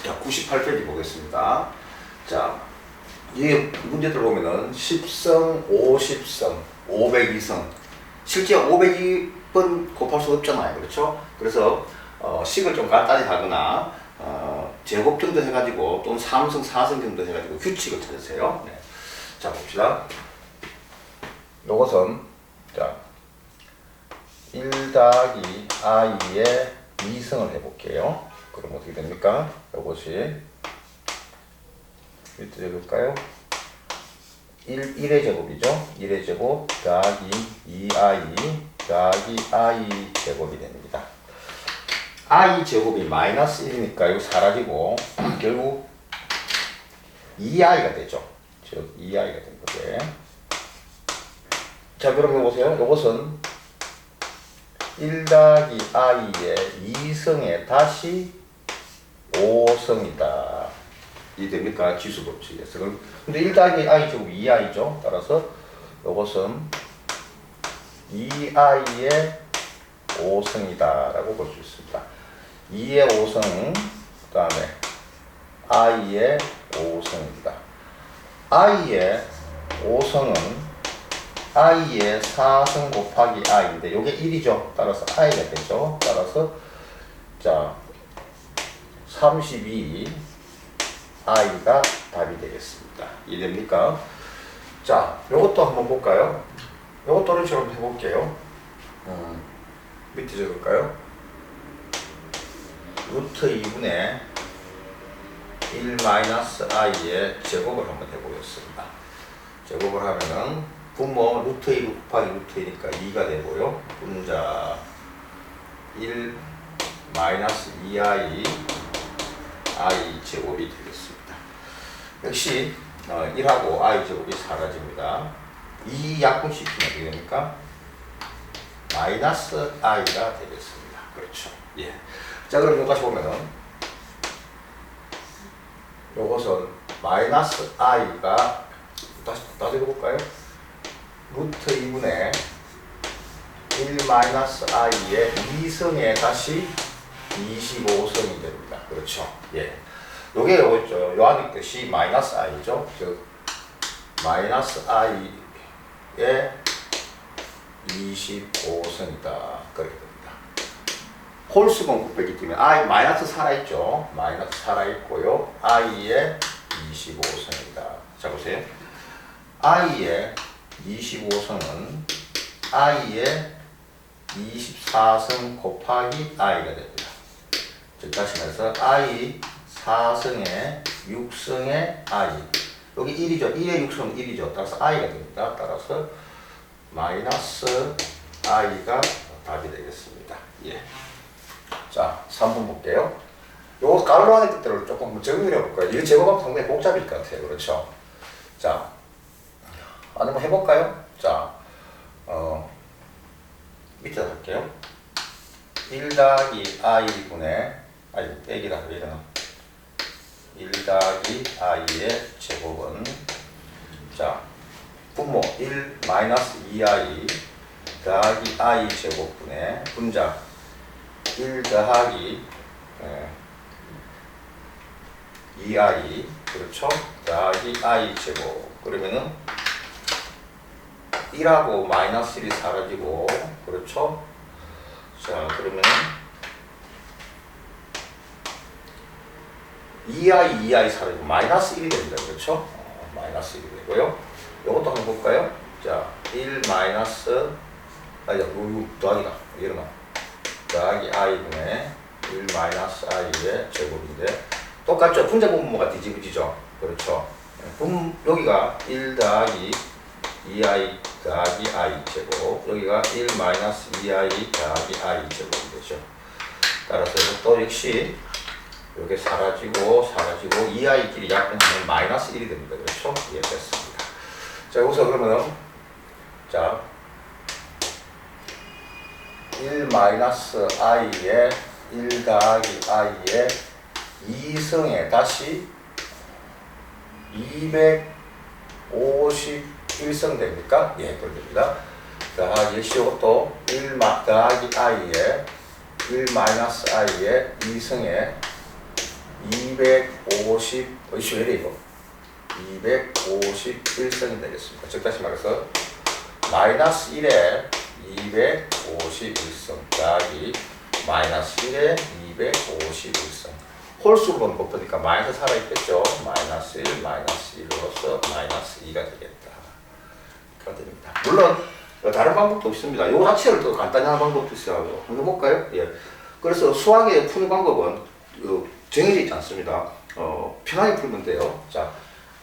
자, 98페이지 보겠습니다. 자, 이 문제들 보면은 10성, 50성, 502성. 실제 502번 곱할 수 없잖아요. 그렇죠? 그래서 식을 좀 간단히 하거나 제곱 정도 해가지고 또는 3성, 4성 정도 해가지고 규칙을 찾으세요. 네. 자, 봅시다. 요것은 자 1 더하기 i의 2성을 해볼게요. 그럼 어떻게 됩니까? 요것이 밑에 적을까요? 1의 제곱이죠. 1의 제곱 더하기 2i 더하기 i 제곱이 됩니다. i 제곱이 마이너스 1이니까 이거 사라지고 결국 2i가 되죠. 즉 2i가 된 거게. 자, 그럼 보세요. 이것은 1 더하기 i의 2성에 다시 5성이다. 이 됩니까? 지수 법칙에서. 근데 1 더하기 i 제곱 2i죠. 따라서 이것은 2i의 5성이다 라고 볼 수 있습니다. 2의 5성, 그 다음에 i의 5성입니다. i의 5성은 i의 4성 곱하기 i인데 이게 1이죠. 따라서 i가 되죠. 따라서 자 32 i가 답이 되겠습니다. 이해됩니까? 자, 요것도 한번 볼까요? 요것도 이런 식으로 해볼게요. 밑에 적을까요? 루트 2분의 1-i의 제곱을 한번 해보겠습니다. 제곱을 하면은 분모 루트 2 곱하기 루트 2니까 2가 되고요. 분자 1 2i i 제곱이 되겠습니다. 역시 1하고 i 제곱이 사라집니다. 2 약분시키면 어떻게 됩니까? 마이너스 i가 되겠습니다. 그렇죠. 예. 자, 그럼 여기까지 보면은 요것은 마이너스 i가 다시 읽어볼까요? 루트 2분의 1 마이너스 i의 2성에 다시 25성이 됩니다. 그렇죠. 예. 요게 요거죠. 요 안에 뜻이 마이너스 i죠. 즉, 마이너스 i의 25성이다. 그렇게 됩니다. 홀수분 곱하기 때문에 i 마이너스 살아있죠. 마이너스 살아있고요. i의 25성이다. 자, 보세요. i의 25성은 i의 24성 곱하기 i가 됩니다. 즉, 다시 말해서 i 4성에 6성의 i. 여기 1이죠. 2의 6성은 1이죠. 따라서 i가 됩니다. 따라서 마이너스 i가 답이 되겠습니다. 예. 자, 3번 볼게요. 요거 가로 안의 뜻대로 조금 정리를 해볼까요? 이거 제곱하면 상당히 복잡일 것 같아요. 그렇죠? 자, 한번 해볼까요? 자, 밑에 할게요. 1 더하기 i분의, 빼기다, 이거는 1 더하기 i의 제곱은, 자, 분모 1 마이너스 2i 더하기 i 제곱분의 분자 1 더하기 2i, 그렇죠? 더하기 i 제곱. 그러면은 1하고 마이너스 1이 사라지고, 그렇죠? 자, 그러면은 2i 사라지고 마이너스 1이 됩니다. 그렇죠? 마이너스 1이 되고요. 이것도 한번 볼까요? 자, 1 마이너스, 더하기다. 이러면 더하기 i분의 1 마이너스 i의 제곱인데, 똑같죠? 분자 분모가 뒤집어지죠? 그렇죠? 여기가 1 더하기 2i 더하기 i 제곱, 여기가 1 마이너스 2i 더하기 i 제곱이 되죠. 따라서 이것도 역시 이게 사라지고 2i끼리 약분하면 마이너스 1이 됩니다. 그렇죠? 예, 됐습니다. 자, 여기서 그러면 자 1 마이너스 i의 1 더하기 i의 2성에 다시 251성 됩니까? 예, 그렇습니다. 더하기 이것도 1 더하기 i의 1 마이너스 i의 2성에 250, 이슈 왜 이래 이거? 251성이 되겠습니다. 즉 다시 말해서 마이너스 1에 251성 더하기 마이너스 1에 251성 홀수로 곱하니까 마이너스 살아있겠죠. 마이너스 1, 마이너스 1로서 마이너스 2가 되겠다. 이렇게 됩니다. 물론 다른 방법도 있습니다. 요 자체를 또 간단히 하는 방법도 있어요. 한번 해볼까요? 예. 그래서 수학의 푸는 방법은 정해져 있지 않습니다. 편하게 풀면 돼요. 자,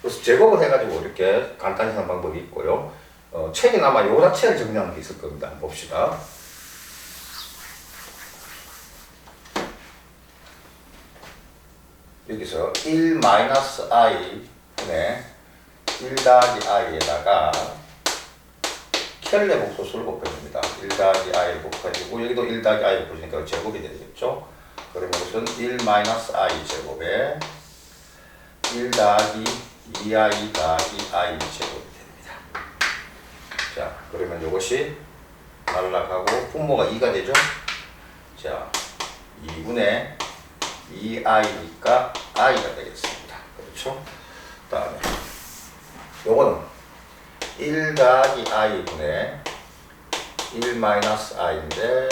그래서 제곱을 해가지고 이렇게 간단히 하는 방법이 있고요. 책에는 아마 요 자체를 정리하는 게 있을 겁니다. 한번 봅시다. 여기서 1-i 분의 1 더하기 i에다가 켈레 복소수를 곱해줍니다. 1 더하기 i를 곱해주고 여기도 1 더하기 i를 곱해주니까 제곱이 되겠죠. 그러면 이것은 1-i 제곱에 1 더하기 2i 더하기 i 제곱이 됩니다. 자, 그러면 이것이 날라가고 분모가 2가 되죠. 자, 2분의 2i니까 i가 되겠습니다. 그렇죠? 그 다음에 요거는 1 더하기 i분의 1-i인데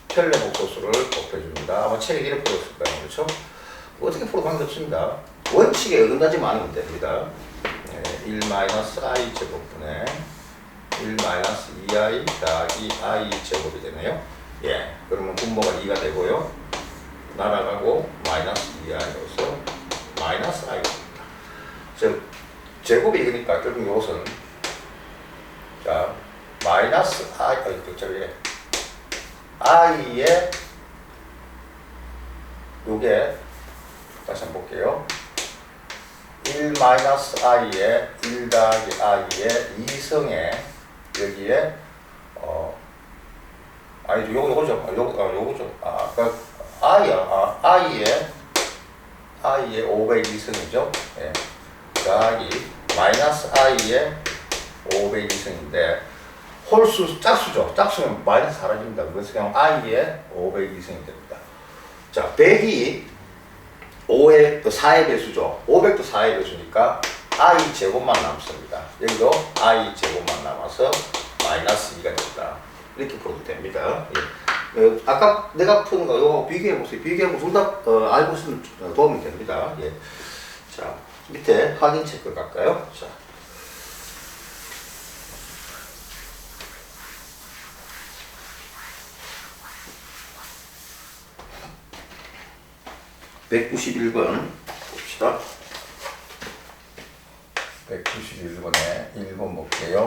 켈레 복소수를 곱해줍니다. 아마 책에 이렇게 풀었을 거예요. 그렇죠? 어떻게 풀어도 관계없습니다. 원칙에 어긋나지만 않으면 됩니다. 1-i 제곱분의 1-2i 더하기 i 제곱이 되네요. 예, 그러면 분모가 2가 되고요. 날아가고 마이너스 2i로서 마이너스 i가 됩니다. 즉 제곱이 이거니까 결국 이것은 자 마이너스 i i에 요게 다시 한번 볼게요. 1-i에 1 더하기 i에 2성에 여기에 아니죠. 요거죠. 요거죠. 그러니까 i에 502성이죠. 예. 더하기 마이너스 i에 502성인데 홀수 짝수죠. 짝수면 마이너스 사라집니다. 그래서 그냥 i에 502성이 됩니다. 자, 100이 5의 4의 배수죠. 500도 4의 배수니까 i 제곱만 남습니다. 여기도 i 제곱만 남아서 마이너스 2가 된다. 이렇게 풀어도 됩니다. 예. 아까 내가 푸는 거 이거 비교해보세요. 비교해보고 정답 알고 있으면 도움이 됩니다. 예. 자, 밑에 확인 체크 갈까요? 자. (191번) 봅시다. 191번에 1번 볼게요.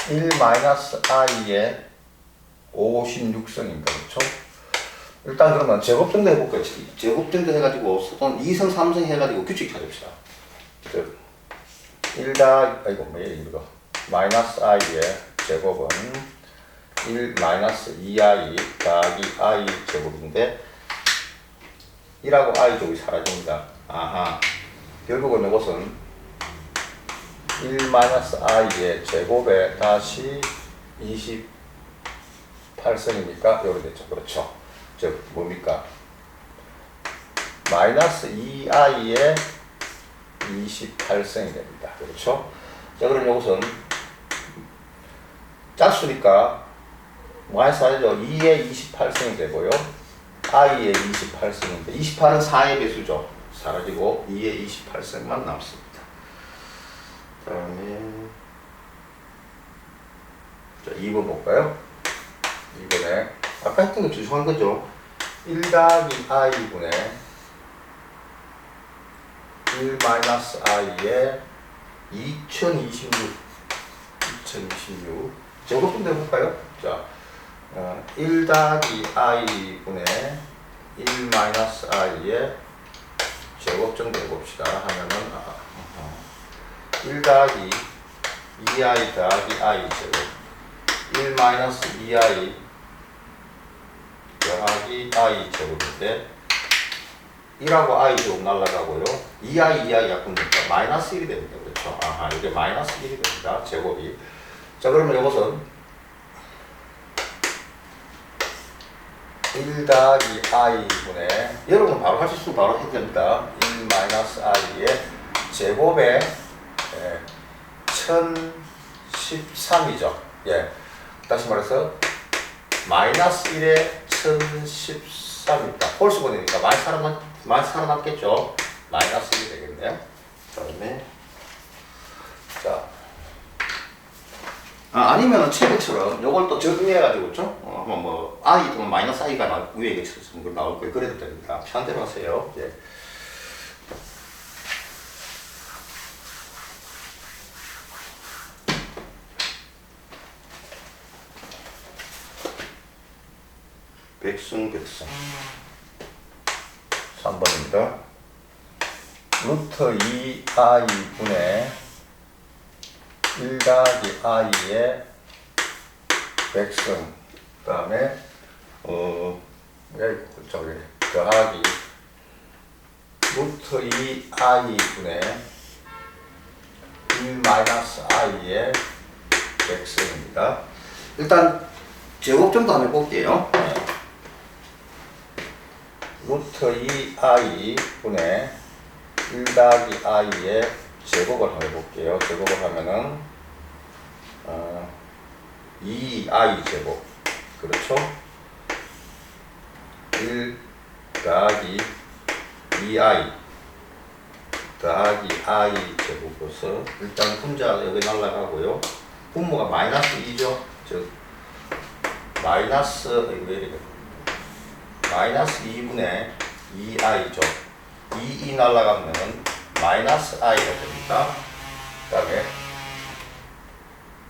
1-i에 56성입니다. 그렇죠? 일단 그러면 제곱등도 해볼까요? 제곱등도 해가지고 또는 2성, 3성 해가지고 규칙 찾읍시다. 즉 1 더하기 아이고 뭐예요 이거 마이너스 i의 제곱은 1-2i 더하기 i 제곱인데 1하고 i 제곱이 사라집니다. 아하, 결국은 이것은 1-i의 제곱에 다시 28성이니까 요리 됐죠. 그렇죠. 즉 뭡니까? 마이너스 2i의 28성이 됩니다. 그렇죠? 자, 그럼 이것은 짝수니까 마이너스 아니죠. 2의 28성이 되고요. i의 28성인데 28은 4의 배수죠. 사라지고 2의 28성만 남습니다. 다음에 자 2번 볼까요? 2번에 아까 했던 거 주소한 거죠. 1 더하기 i분의 1-i에 2026 제곱분도 해볼까요? 자, 1 더하기 i분의 1-i에 제곱 정도 해봅시다. 하면은 1 더하기 2i 더하기 i 제곱 1-2i 더하기 i 제곱인데 1하고 i 제곱 날라가고요. 2i 약분되니까 마이너스 1이 됩니다. 그렇죠? 아하, 이게 마이너스 1이 됩니다. 제곱이. 자, 그러면 이것은 1 더하기 i분의 여러분 바로 하실 수 바로 해도 됩니다. 1 마이너스 i의 제곱에 1013이죠. 예. 다시 말해서 마이너스 1에 1013입니다. 홀수 보내니까 많이 살아남겠죠. 마이너스 1이 되겠네요. 그다음에 자. 아니면은 책처럼 요걸 또 정리해가지고 그죠? 한번 뭐 i 또는 마이너스 i가 위에 있으면 나올 거예요. 그래도 됩니다. 편대로 하세요. 예. 백승 3번입니다. 루트 2i 분의 1 더하기 i의 백승 그 다음에 더하기 루트 2i 분의 1 마이너스 i의 백승입니다. 일단 제곱 좀 더 한번 해볼게요. 루트 2i 분의 1 더하기 i의 제곱을 한번 해볼게요. 제곱을 하면은 2i 제곱 그렇죠? 1 더하기 2i 더하기 i 제곱으로서 일단 분자 여기 날라가고요. 분모가 마이너스 2죠. 즉 마이너스 마이너스 2분의 2i죠. 2 날라가면은 마이너스 i가 됩니다. 그 다음에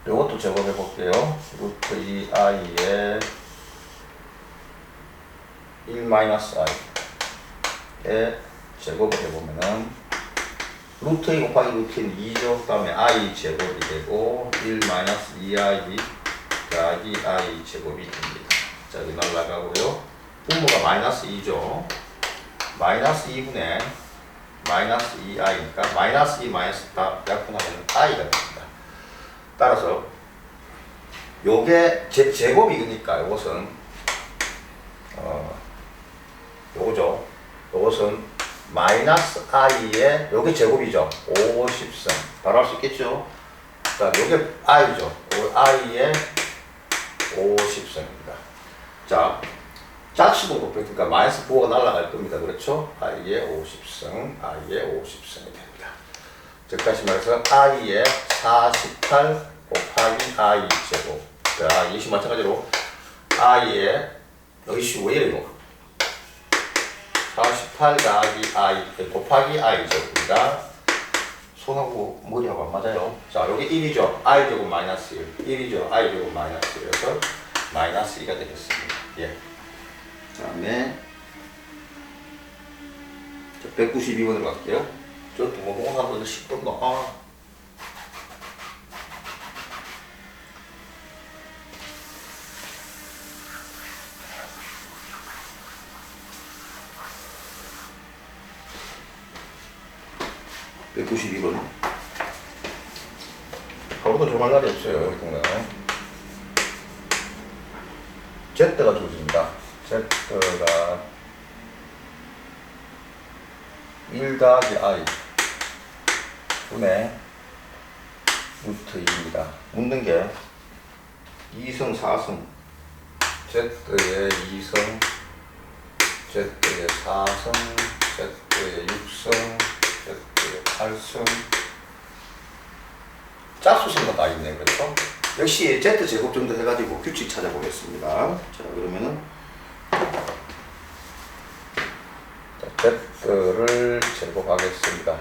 이것도 제곱해 볼게요. 루트 2i에 1 마이너스 i에 제곱을 해보면은 루트 2 곱하기 루트 2죠. 그 다음에 i 제곱이 되고 1 마이너스 2i 더하기 i 제곱이 됩니다. 자, 여기 날라가고요. 분모가 마이너스 2죠. 마이너스 2분의 마이너스 2i니까 마이너스 2 마이너스 약분하면 i가 됩니다. 따라서 요게 제곱이니까 요것은 요거죠. 요것은 마이너스 i의 요게 제곱이죠. 50승 바로 할 수 있겠죠. 자, 요게 i죠. i의 50승입니다. 자, 자치도 곱했으니까 마이너스 부호가 날아갈 겁니다. 그렇죠? i의 50승, i의 50승이 됩니다. 즉 다시 말해서 i의 48 곱하기 i 제곱. 자, 이것이 마찬가지로 i의 이것이 왜 이래요? 48 더하기 i 곱하기 i 제곱입니다. 손하고 머리하고 안 맞아요. 자, 여기 1이죠. i 제곱 마이너스 1. 1이죠. i 제곱 마이너스 1에서 마이너스 2가 되겠습니다. 예. 그 다음에 192번으로 갈게요. 저 동호공학번도 10번 더. 192번. 하루도 좀 할 날이 없어요. 여기 동네는. Z가 주어집니다. Z가 1 더하기 i 분의 루트 2입니다. 묻는 게 2승, 4승, Z의 2승, Z의 4승, Z의 6승, Z의 8승. 짝수승가 다 있네. 그렇죠? 역시 Z 제곱 정도 해가지고 규칙 찾아보겠습니다. 자, 그러면은 Z를 제곱하겠습니다.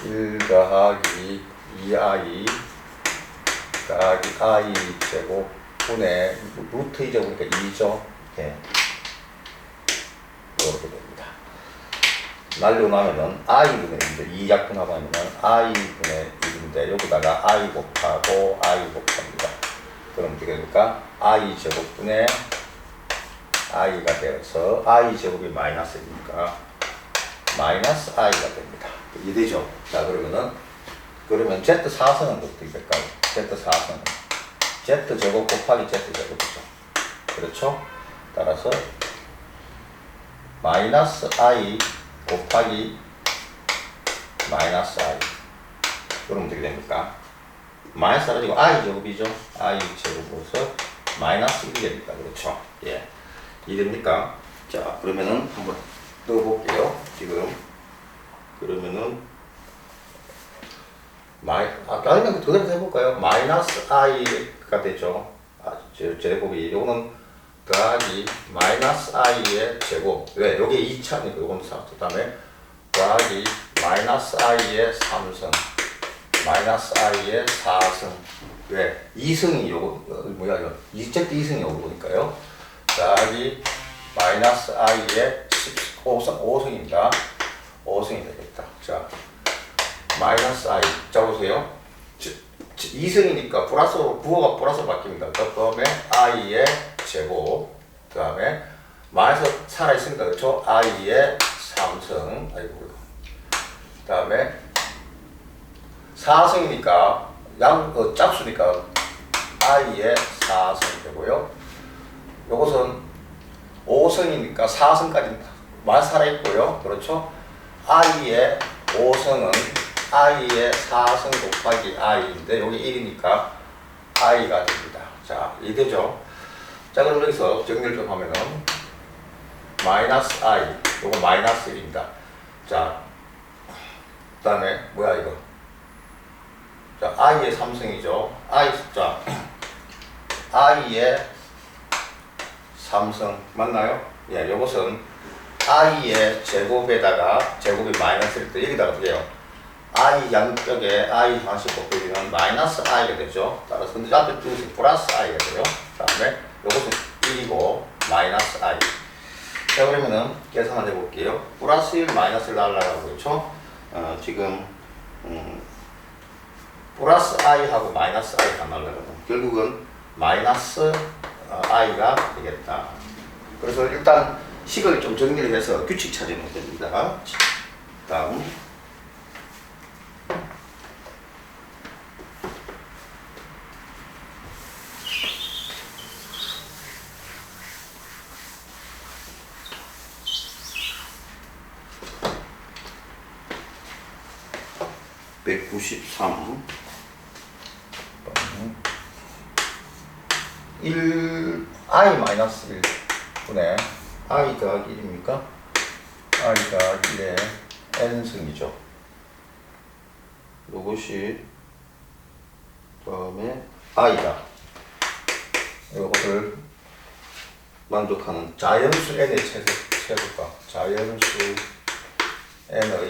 1 더하기 2i 더하기 i 제곱 분의 루트 2 제곱이니까 2죠. 예. 이렇게 됩니다. 날려나면은 i분의 1인데 2 약분하면은 i분의 1인데 여기다가 i 곱하고 i 곱합니다. 그럼 어떻게 됩니까? i 제곱분의 i가 되어서 i 제곱이 마이너스니까 마이너스 i가 됩니다. 이해되죠? 자, 그러면 z 4승은 어떻게 될까요? z 4승은 z 제곱 곱하기 z 제곱이죠. 그렇죠? 따라서 마이너스 i 곱하기 마이너스 i. 그러면 어떻게 됩니까? 마이너스 사라지고 i 제곱이죠. i 제곱으로서 마이너스 1이 됩니다. 그렇죠? 예. 이해됩니까? 자, 그러면은 한번 넣어볼게요. 지금. 그러면은, 아니면 그대로 해볼까요? 마이너스 i가 되죠. 제곱이. 요거는 더하기 마이너스 i의 제곱. 왜? 요게 2차니까 요건 4. 그 다음에 더하기 마이너스 i의 3승. 마이너스 i의 4승. 왜? 2승이 요거, 뭐야, 이거. 2승이 요거니까요. 더하기 마이너스 i의 5승입니다. 5승이 되겠다. 자, 마이너스 i. 자, 보세요. 2승이니까 플러스로, 부호가 플러스로 바뀝니다. 그 다음에 i의 제곱. 그 다음에 마이너스 살아있으니까, 그렇죠? i의 3승. 아이고, 그 다음에 4승이니까, 짝수니까 i의 4승이 되고요. 요것은 5승이니까 4승까지 마이너스 살아있고요. 그렇죠? i의 5승은 i의 4승 곱하기 i인데 여기 1이니까 i가 됩니다. 자, 이해되죠? 자, 그럼 여기서 정리를 좀 하면은 마이너스 i, 요거 마이너스 1입니다. 자, 그 다음에 뭐야 이거? 자, i의 3승이죠. 자, i의 3승 맞나요? 예, 요것은 i의 제곱에다가 제곱이 마이너스일 때 여기다가 어떻게 해요? i 양쪽에 i 하나씩 곱해주면 마이너스 i가 되죠. 따라서 근데 앞에 두 플러스 i가 돼요. 그 다음에 요것은 1이고 마이너스 i. 자, 그러면은 계산을 해볼게요. 플러스 1 마이너스 1 날라가고 그렇죠? 지금 플러스 i하고 마이너스 i가 날라가고 결국은 마이너스 i가 되겠다. 그래서 일단 식을 좀 정리를 해서 규칙 찾으면 됩니다. 다음. (193) 1i 마이너스 1 분의 i 더하기 1입니까? i 더하기 1의 n승이죠. 요것이 다음에 i다. 요것을 만족하는 자연수 n의 최소값, 자연수 n의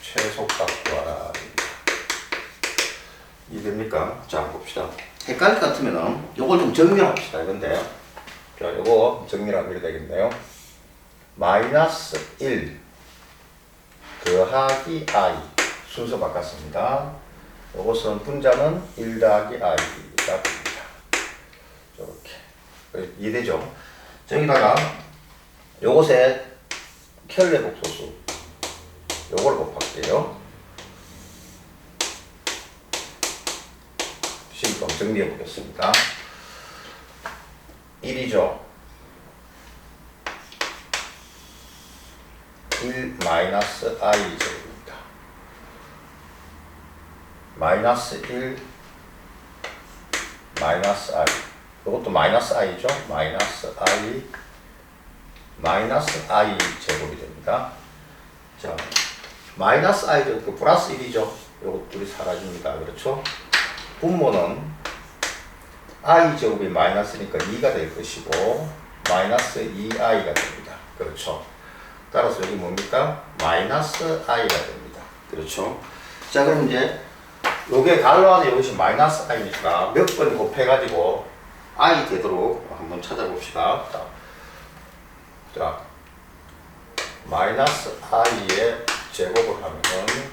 최소값 구하라. 이해됩니까? 자, 봅시다. 헷갈릴 것 같으면은 요걸 좀 정리합시다. 이건데요. 자, 요거 정리하면 이렇게 되겠네요. 마이너스 1 더하기 i 순서 바꿨습니다. 요것은 분자는 1 더하기 i가 됩니다. 이렇게. 이해되죠? 저기다가 요것에 켈레 복소수 요걸 곱할게요. 지금 정리해 보겠습니다. 1이죠. 1 마이너스 i 제곱입니다. 마이너스 1 마이너스 i. 이것도 마이너스 i죠. 마이너스 i 제곱이 됩니다. 자, 마이너스 i 제곱 그 플러스 1이죠. 이것들이 사라집니다. 그렇죠? 분모는 i 제곱이 마이너스니까 2가 될 것이고 마이너스 2i가 됩니다. 그렇죠? 따라서 여기 뭡니까? 마이너스 i가 됩니다. 그렇죠? 자, 그럼 이제 요게 갈로 안에 이것이 마이너스 i니까 몇 번 곱해가지고 i 되도록 한번 찾아봅시다. 자, 마이너스 i의 제곱을 하면은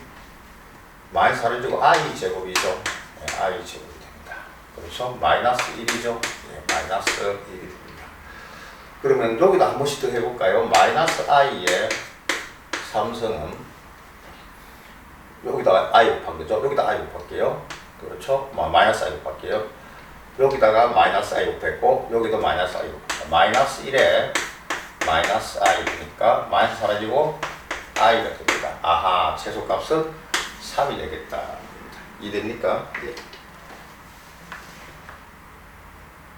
마이너스 사라지고 i 제곱이죠. 네, i 제곱이 됩니다. 그렇죠? 마이너스 1이죠. 네, 마이너스 1이 됩니다. 그러면 여기다 한 번씩 더 해볼까요? 마이너스 i의 3승은 여기다가 i 곱한 거죠. 여기다 i 곱할게요. 그렇죠? 마이너스 i 곱할게요. 여기다가 마이너스 i 곱했고 여기도 마이너스 i 곱합니다. 마이너스 1에 마이너스 i 되니까 마이너스 사라지고 i가 됩니다. 아하, 최소값은 3이 되겠다. 이해됩니까? 예.